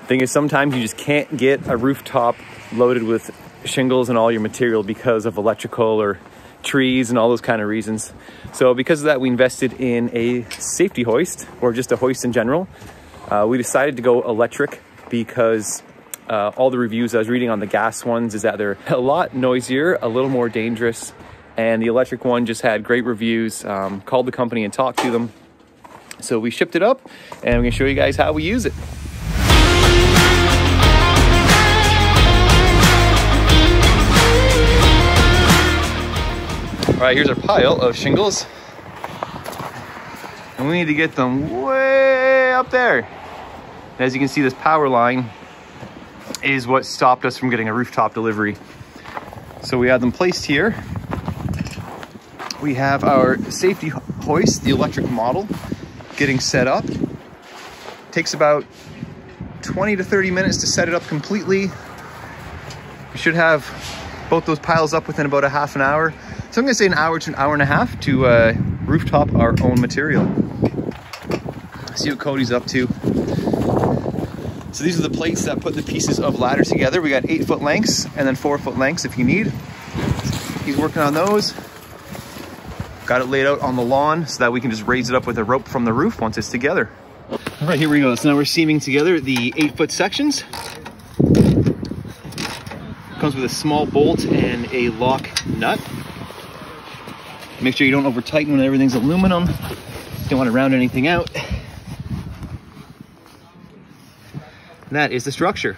Thing is, sometimes you just can't get a rooftop loaded with shingles and all your material because of electrical or trees and all those kind of reasons. So because of that, we invested in a safety hoist, or just a hoist in general. We decided to go electric because all the reviews I was reading on the gas ones is that they're a lot noisier, a little more dangerous, and the electric one just had great reviews. Called the company and talked to them. So we shipped it up, and I'm gonna show you guys how we use it. All right, here's our pile of shingles. And we need to get them way up there. As you can see, this power line is what stopped us from getting a rooftop delivery. So we have them placed here. We have our safety hoist, the electric model, getting set up. Takes about 20 to 30 minutes to set it up completely. We should have both those piles up within about a half an hour. So I'm gonna say an hour to an hour and a half to rooftop our own material. See what Cody's up to. So these are the plates that put the pieces of ladder together. We got 8-foot lengths and then 4-foot lengths if you need. He's working on those. Got it laid out on the lawn so that we can just raise it up with a rope from the roof once it's together. All right, here we go. So now we're seaming together the 8-foot sections. Comes with a small bolt and a lock nut. Make sure you don't over tighten when everything's aluminum. Don't want to round anything out. And that is the structure.